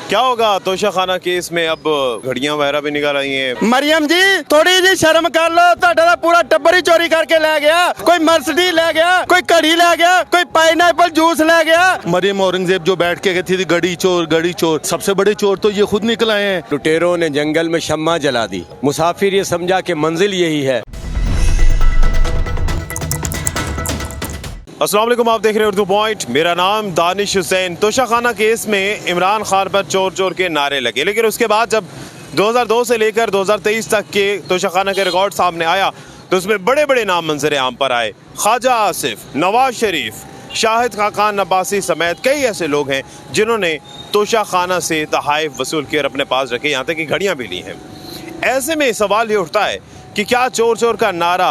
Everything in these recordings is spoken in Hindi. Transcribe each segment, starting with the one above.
क्या होगा तोशा खाना केस में? अब घड़ियां वगैरह भी निकल आई हैं। मरियम जी थोड़ी जी शर्म कर लो, ਤੁਹਾਡਾ पूरा टब्बर ही चोरी करके ले गया। कोई मर्सिडीज ले गया, कोई घड़ी ले गया, कोई पाइनएप्पल जूस ले गया। मरियम औरंगजेब जो बैठ के कहती थी गड़ी चोर, सबसे बड़े चोर तो ये खुद निकल आए हैं। लुटेरों ने जंगल में शम्मा जला दी, मुसाफिर ये समझा कि मंजिल यही है। अस्सलाम वालेकुम, आप देख रहे हैं उर्दू पॉइंट। मेरा नाम दानिश हुसैन। तोशा खाना केस में इमरान खान पर चोर चोर के नारे लगे, लेकिन उसके बाद जब 2002 से लेकर 2023 तक के तोशा खाना के रिकॉर्ड सामने आया तो उसमें बड़े बड़े नाम मंजर आम पर आए। ख्वाजा आसिफ, नवाज शरीफ, शाहिद खाकान अब्बासी समेत कई ऐसे लोग हैं जिन्होंने तोशा खाना से तहाइफ वसूल कर अपने पास रखे, यहाँ तक कि घड़ियाँ भी ली हैं। ऐसे में सवाल ये उठता है कि क्या चोर चोर का नारा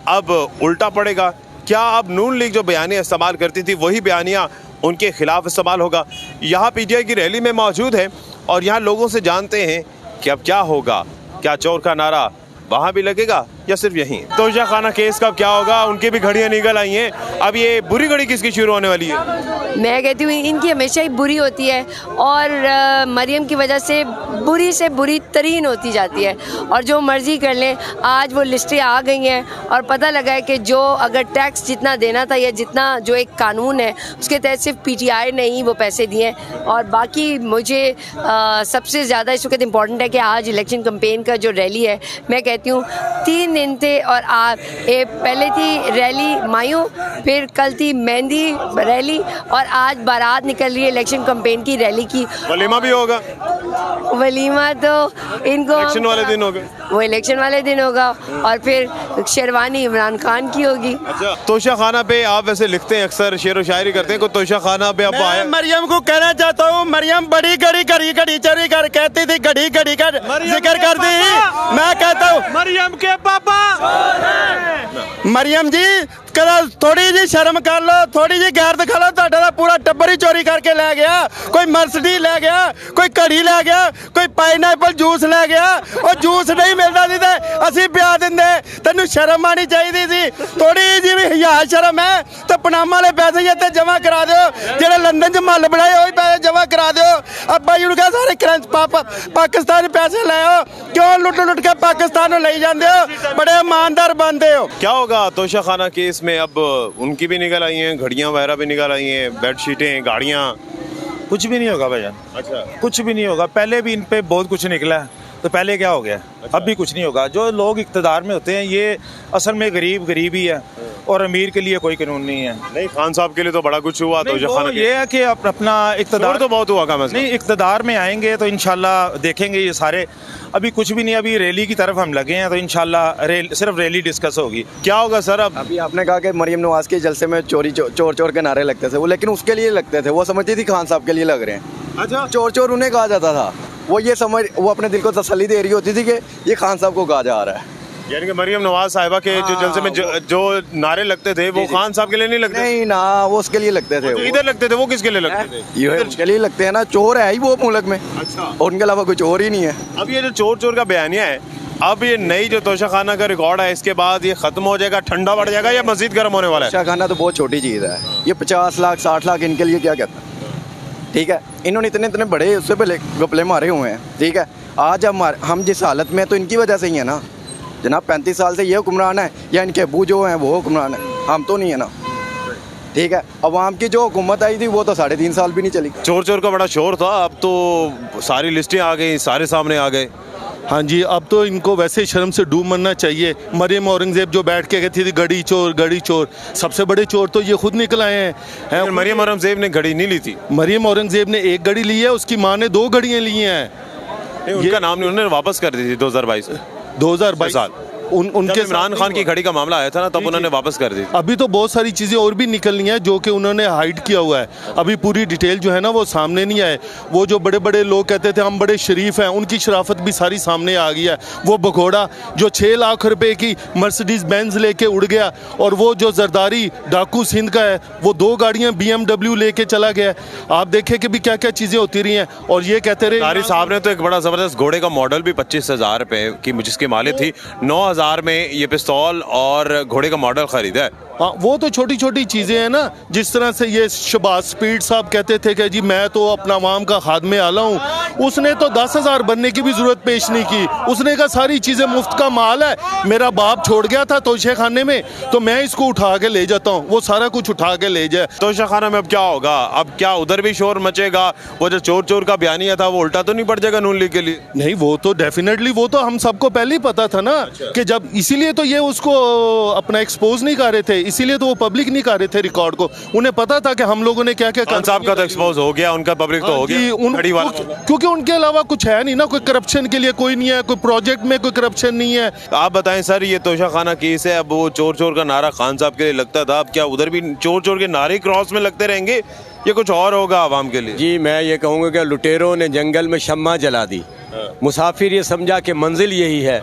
अब उल्टा पड़ेगा? क्या अब नून लीग जो बयानियाँ इस्तेमाल करती थी वही बयानियाँ उनके खिलाफ इस्तेमाल होगा? यहाँ पीटीआई की रैली में मौजूद है और यहाँ लोगों से जानते हैं कि अब क्या होगा। क्या चोर का नारा वहाँ भी लगेगा या सिर्फ यहीं? तोशा खाना केस का क्या होगा? उनकी भी घड़ियाँ निकल आई हैं। अब ये बुरी घड़ी किसकी शुरू होने वाली है? मैं कहती हूँ इनकी हमेशा ही बुरी होती है और मरियम की वजह से बुरी तरीन होती जाती है और जो मर्जी कर लें। आज वो लिस्टें आ गई हैं और पता लगा है कि जो अगर टैक्स जितना देना था या जितना जो एक कानून है उसके तहत सिर्फ पीटीआई ने ही वो पैसे दिए हैं। और बाकी मुझे सबसे ज़्यादा इस वक्त इम्पॉर्टेंट है कि आज इलेक्शन कम्पेन का जो रैली है, मैं कहती हूँ 3 दिन थे और पहले थी रैली मायूं, फिर कल थी मेहंदी रैली और आज बारात निकल रही है इलेक्शन कम्पेन की रैली की। वलीमा भी होगा? वलीमा तो इनको इलेक्शन वाले दिन होगा, वो इलेक्शन वाले दिन होगा और फिर शेरवानी इमरान खान की होगी। अच्छा, तोशा खाना पे आप वैसे लिखते हैं, अक्सर शेर व शायरी करते हैं, कोई तोशा खाना पे आप आए? मरियम को कहना चाहता हूँ, मरियम बड़ी घड़ी चोरी कर कहती थी, घड़ी का जिक्र कर दी। मैं कहता हूँ मरियम के पापा, मरियम जी थोड़ी जी शर्म कर लो, थोड़ी जी गैर दिखा लो। ਤੁਹਾਡਾ पूरा टब्बर ही चोरी करके ले गया। कोई मर्सिडीज ले गया, कोई घड़ी ले गया, कोई पाइनएप्पल जूस ले गया। और जूस नहीं मिलता सी ते ਅਸੀਂ ਪਿਆ ਦਿੰਦੇ। ਤੈਨੂੰ ਸ਼ਰਮ ਆਣੀ ਚਾਹੀਦੀ ਸੀ, ਥੋੜੀ ਜੀ ਵੀ ਹਿਆ ਸ਼ਰਮ ਹੈ ਤਾਂ ਪਨਾਮਾ ਵਾਲੇ ਪੈਸੇ ਹੀ ਇੱਥੇ ਜਮ੍ਹਾਂ ਕਰਾ ਦਿਓ। ਜਿਹੜੇ ਲੰਡਨ 'ਚ ਮੱਲ ਬਣਾਏ ਉਹ ਪੈਸੇ ਜਮ੍ਹਾਂ ਕਰਾ ਦਿਓ। ਅੱਬਾ ਜੀ ਨੂੰ ਕਹਾਂ ਸਾਰੇ ਕਰੰਚ ਪਾਕਿਸਤਾਨ ਪੈਸੇ ਲੈ ਆਓ, ਕਿਉਂ ਲੁੱਟ ਕੇ ਪਾਕਿस्तान ਨੂੰ ਲਈ ਜਾਂਦੇ ਹੋ? बड़े ईमानदार बनते हो। क्या होगा तोशा खाना केस में? अब उनकी भी निकल आई हैं, घड़ियाँ वगैरह भी निकल आई हैं, बेडशीटें, गाड़ियाँ। कुछ भी नहीं होगा भाईजान। अच्छा, कुछ भी नहीं होगा। पहले भी इन पे बहुत कुछ निकला है, तो पहले क्या हो गया? अच्छा। अब भी कुछ नहीं होगा। जो लोग इक़्तिदार में होते हैं ये असल में गरीब ही है और अमीर के लिए कोई कानून नहीं है। नहीं, खान साहब के लिए तो बड़ा कुछ हुआ। तोशा खाना ये है कि अपना इक़्तिदार तो बहुत हुआ काम नहीं, इक़्तिदार में आएंगे तो इंशाल्लाह देखेंगे ये सारे। अभी कुछ भी नहीं, अभी रैली की तरफ हम लगे हैं तो इंशाल्लाह सिर्फ रैली डिस्कस होगी। क्या होगा सर? अब अभी आपने कहा कि मरियम नवाज के जलसे में चोर के नारे लगते थे वो, लेकिन उसके लिए लगते थे, वो समझती थी खान साहब के लिए लग रहे हैं। अच्छा, चोर उन्हें कहा जाता था, वो अपने दिल को तसल्ली दे रही होती थी कि ये खान साहब को कहा जा रहा है। यानी कि मरियम नवाज साहिबा के जो जलसे में जो नारे लगते थे वो खान साहब के लिए नहीं लगते? नहीं ना, वो उसके लिए लगते थे। इधर लगते थे, वो किसके लिए लगते थे? ये उसके लिए लगते हैं ना, चोर है ही वो मुल्क में। अच्छा, और उनके अलावा कोई चोर ही नहीं है। अब ये जो चोर का बयानिया है, अब ये नई जो तोशा खाना का रिकॉर्ड है, इसके बाद ये खत्म हो जाएगा, ठंडा बढ़ जाएगा या मजीद गर्म होने वाला है? तोशा खाना तो बहुत छोटी चीज़ है। ये 50 लाख 60 लाख इनके लिए क्या कहता है? ठीक है, इन्होंने इतने बड़े उससे पहले घपले मारे हुए हैं। ठीक है, आज हम जिस हालत में तो इनकी वजह से ही है ना जनाब। 35 साल से ये हुक्मरान है या इनके अबू जो हैं वो हुक्मरान है, हम तो नहीं है ना। ठीक है, अवाम की जो हुकूमत आई थी वो तो 3.5 साल भी नहीं चली। चोर का बड़ा शोर था, अब तो सारी लिस्टें आ गई, सारे सामने आ गए। हाँ जी, अब तो इनको वैसे शर्म से डूब मरना चाहिए। मरियम औरंगजेब जो बैठ के कहती थी गड़ी चोर, सबसे बड़े चोर तो ये खुद निकल आए हैं। मरियम औरंगजेब ने घड़ी नहीं ली थी। मरियम औरंगजेब ने एक घड़ी ली है, उसकी माँ ने 2 घड़ियाँ ली हैं। उनका नाम नहीं, उन्होंने वापस कर दी थी 2022 साल। उनके इमरान खान की घड़ी का मामला आया था ना, तब उन्होंने वापस कर दी। अभी तो बहुत सारी चीज़ें और भी निकलनी है जो कि उन्होंने हाइड किया हुआ है। अभी पूरी डिटेल जो है ना वो सामने नहीं आए। वो जो बड़े बड़े लोग कहते थे हम बड़े शरीफ हैं, उनकी शराफत भी सारी सामने आ गई है। वो भगोड़ा जो 6 लाख रुपए की मर्सिडीज बेंज लेके उड़ गया, और वो जो जरदारी डाकू सिंध का है वो 2 गाड़ियाँ BMW लेके चला गया। आप देखें कि भी क्या क्या चीज़ें होती रही हैं। और ये कहते रहे कारी साहब ने तो एक बड़ा ज़बरदस्त घोड़े का मॉडल भी 25,000 रुपये की जिसकी मालिक थी, 9,000 में ये पिस्तौल और घोड़े का मॉडल खरीदा है। हाँ, वो तो छोटी छोटी चीज़ें हैं ना, जिस तरह से ये शहबाज स्पीड साहब कहते थे कि जी मैं तो अपना अवाम का खादमे आला हूँ, उसने तो 10,000 बनने की भी ज़रूरत पेश नहीं की। उसने कहा सारी चीज़ें मुफ्त का माल है, मेरा बाप छोड़ गया था तोशे खाने में, तो मैं इसको उठा के ले जाता हूँ, वो सारा कुछ उठा के ले जाए। तोशा खाना में अब क्या होगा? अब क्या उधर भी शोर मचेगा? वो जो चोर चोर का बयानिया था वो उल्टा तो नहीं पड़ जाएगा नून लीग के लिए? नहीं, वो तो डेफिनेटली, वो तो हम सबको पहले ही पता था ना कि जब, इसीलिए तो ये उसको अपना एक्सपोज नहीं कर रहे थे, इसीलिए तो वो पब्लिक नहीं कर रहे थे रिकॉर्ड को। उन्हें पता था कि हम लोगों ने क्या क्या खान साहब का तो एक्सपोज हो गया, उनका पब्लिक तो हो गया, क्योंकि उनके अलावा कुछ है नहीं ना, कोई करप्शन के लिए कोई नहीं है, कोई प्रोजेक्ट में कोई करप्शन नहीं है। आप बताएं सर, ये तोशा खाना केस है, अब वो चोर चोर का नारा खान साहब के लिए लगता था, अब क्या उधर भी चोर चोर के नारे क्रॉस में लगते रहेंगे, ये कुछ और होगा आवाम के लिए? जी मैं ये कहूँगा कि लुटेरों ने जंगल में शम्मा जला दी, मुसाफिर ये समझा कि मंजिल यही है।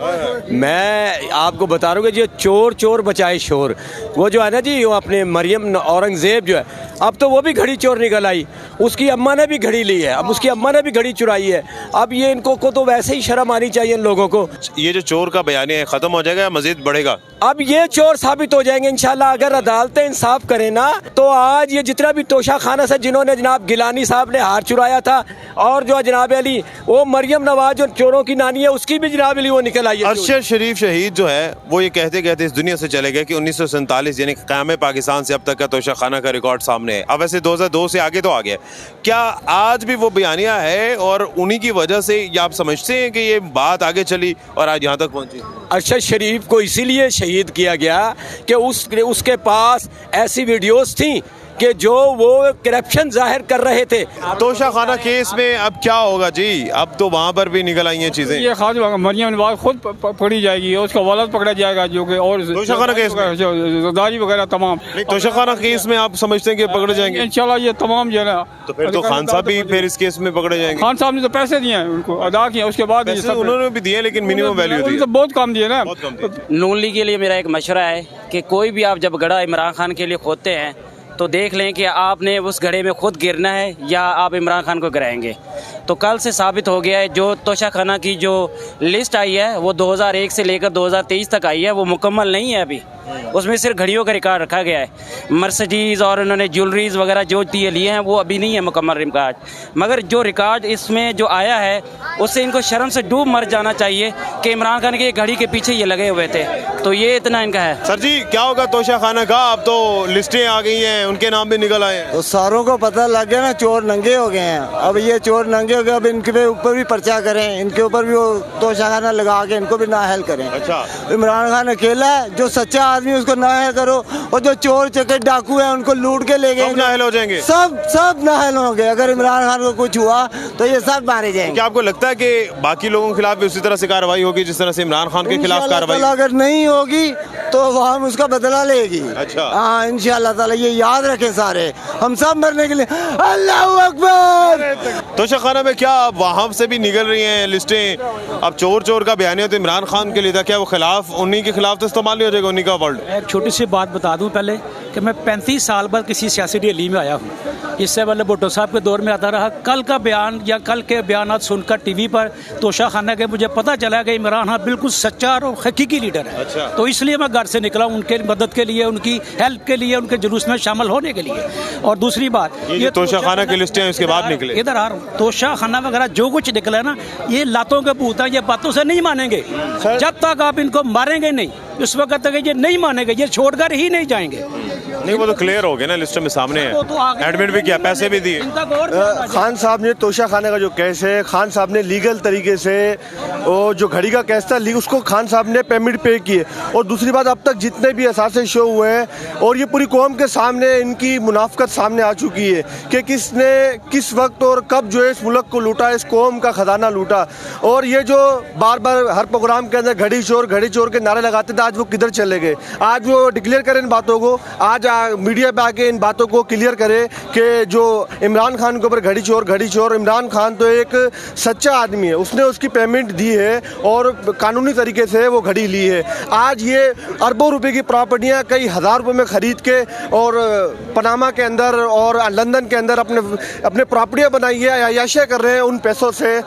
मैं आपको बता रहा हूँ कि जो चोर चोर बचाए शोर, वो जो है ना जी, वो अपने मरियम औरंगजेब जो है, अब तो वो भी घड़ी चोर निकल आई, उसकी अम्मा ने भी घड़ी ली है, अब उसकी अम्मा ने भी घड़ी चुराई है। अब ये इनको को तो वैसे ही शर्म आनी चाहिए इन लोगों को। ये जो चोर का बयानिया है खत्म हो जाएगा या मजीद बढ़ेगा? अब ये चोर साबित हो जाएंगे इंशाल्लाह, अगर अदालतें इंसाफ करें ना, तो आज ये जितना भी तोशा खाना से जिन्होंने जनाब गिलानी साहब ने हार चुराया था, और जो जनाब अली वो मरियम नवाज जो चोरों की नानी है, उसकी भी जनाब अली वो निकल आई है। अरशद शरीफ शहीद जो है वो ये कहते कहते इस दुनिया से चले गए कि 1947 यानी क़याम पाकिस्तान से अब तक का तोशा खाना का रिकॉर्ड सामने है। अब वैसे 2002 से आगे तो आ गया, क्या आज भी वो बयानिया है और उन्हीं की वजह से या आप समझते हैं कि ये बात आगे चली और आज यहाँ तक पहुँची? अरशद शरीफ को इसीलिए शहीद किया गया कि उसके पास ऐसी वीडियोस थी कि जो वो करप्शन जाहिर कर रहे थे। तोशा खाना केस में अब क्या होगा जी? अब तो वहाँ पर भी निकल आई हैं चीजें। ये खास मरियम नवाज खुद पकड़ी जाएगी, उसका वालद पकड़ा जाएगा, जो कि और तोशा खाना केस में जरदारी वगैरह तमाम। तोशा खाना केस में आप समझते हैं कि पकड़े जाएंगे? इंशाल्लाह ये तमाम जो है ना, तो फिर तो खान साहब भी फिर इस केस में पकड़े जाएंगे। खान साहब ने तो पैसे दिए हैं, उनको अदा किया, उसके बाद उन्होंने भी दिए, लेकिन मिनिमम वैल्यू दी, बहुत कम दिए ना। नून लीग के लिए मेरा एक मशवरा है कि कोई भी आप जब गड़ा इमरान खान के लिए खोदते हैं तो देख लें कि आपने उस गड्ढे में खुद गिरना है या आप इमरान खान को गिराएंगे। तो कल से साबित हो गया है, जो तोशा खाना की जो लिस्ट आई है वो 2001 से लेकर 2023 तक आई है, वो मुकम्मल नहीं है अभी, उसमें सिर्फ घड़ियों का रिकॉर्ड रखा गया है। मर्सिडीज़ और उन्होंने ज्वेलरीज वगैरह जो लिए हैं वो अभी नहीं है मुकम्मल रिकॉर्ड, मगर जो रिकॉर्ड इसमें जो आया है उससे इनको शर्म से डूब मर जाना चाहिए कि इमरान खान की घड़ी के पीछे ये लगे हुए थे। तो ये इतना इनका है। सर जी क्या होगा तोशा खाना का? अब तो लिस्टें आ गई हैं, उनके नाम भी निकल आए हैं, तो सारों को पता लग गया ना, चोर नंगे हो गए हैं। अब ये चोर नंगे हो गए, अब इनके ऊपर भी पर्चा करें, इनके ऊपर भी वो तोशा खाना लगा के इनको भी नाअहल करें। अच्छा, इमरान खान अकेला है, जो सच्चा आदमी उसको नाअहल करो, और जो चोर चके डाकू हैं उनको लूट के ले गए, नाअहल हो जाएंगे, सब नाअहल होंगे। अगर इमरान खान को कुछ हुआ तो ये सब मारे जाएंगे। क्या आपको लगता है कि बाकी लोगों के खिलाफ भी उसी तरह से कार्रवाई होगी जिस तरह से इमरान खान के खिलाफ कार्रवाई? अगर नहीं होगी तो हम उसका बदला लेगी। अच्छा, हाँ इंशाअल्लाह ताला, ये याद रखें सारे, हम सब मरने के लिए। अल्लाहू अकबर। तोशा खाना में क्या वहाँ से भी निकल रही हैं लिस्टें? अब चोर चोर का बयानिया तो इमरान खान के लिए था, क्या वो खिलाफ उन्हीं के खिलाफ तो इस्तेमाल नहीं हो जाएगा उन्हीं का वर्ल्ड? एक छोटी सी बात बता दूं पहले कि मैं 35 साल बाद किसी सियासी रैली में आया हूँ। इससे पहले भुट्टो साहब के दौर में आता रहा। कल का बयान या कल के बयान सुनकर टीवी पर तोशा खाना के मुझे पता चला कि इमरान खान बिल्कुल सच्चा और हकीकी लीडर है। अच्छा। तो इसलिए मैं घर से निकला उनके मदद के लिए, उनकी हेल्प के लिए, उनके जुलूस में शामिल होने के लिए। और दूसरी बात, ये तोशा खाना की लिस्टें इसके बाद निकले, इधर आ रहा हूँ, तोशा खाना वगैरह जो कुछ निकला है ना, ये लातों के भूत हैं, ये बातों से नहीं मानेंगे। जब तक आप इनको मारेंगे नहीं, उस वक्त तक ये नहीं मानेंगे, ये छोड़कर ही नहीं जाएंगे। नहीं वो तो क्लियर हो गया ना, लिस्ट में सामने है, एडमिट भी किया, पैसे भी दिए। खान साहब ने तोशा खाने का जो केस है, खान साहब ने लीगल तरीके से वो जो घड़ी का केस था उसको खान साहब ने पेमेंट पे किए। और दूसरी बात, अब तक जितने भी असासे शो हुए हैं और ये पूरी कौम के सामने इनकी मुनाफकत सामने आ चुकी है कि किसने किस वक्त और कब जो है इस मुल्क को लूटा, इस कौम का खजाना लूटा। और ये जो बार बार हर प्रोग्राम के अंदर घड़ी चोर के नारे लगाते थे, आज वो किधर चले गए? आज वो डिक्लेयर करें इन बातों को, आज मीडिया पे आके इन बातों को क्लियर करे कि जो इमरान खान के ऊपर घड़ी चोर, इमरान खान तो एक सच्चा आदमी है, उसने उसकी पेमेंट दी है और कानूनी तरीके से वो घड़ी ली है। आज ये अरबों रुपए की प्रॉपर्टियां कई हज़ार रुपए में खरीद के और पनामा के अंदर और लंदन के अंदर अपने प्रॉपर्टियां बनाई है, अयाशियां कर रहे हैं उन पैसों से।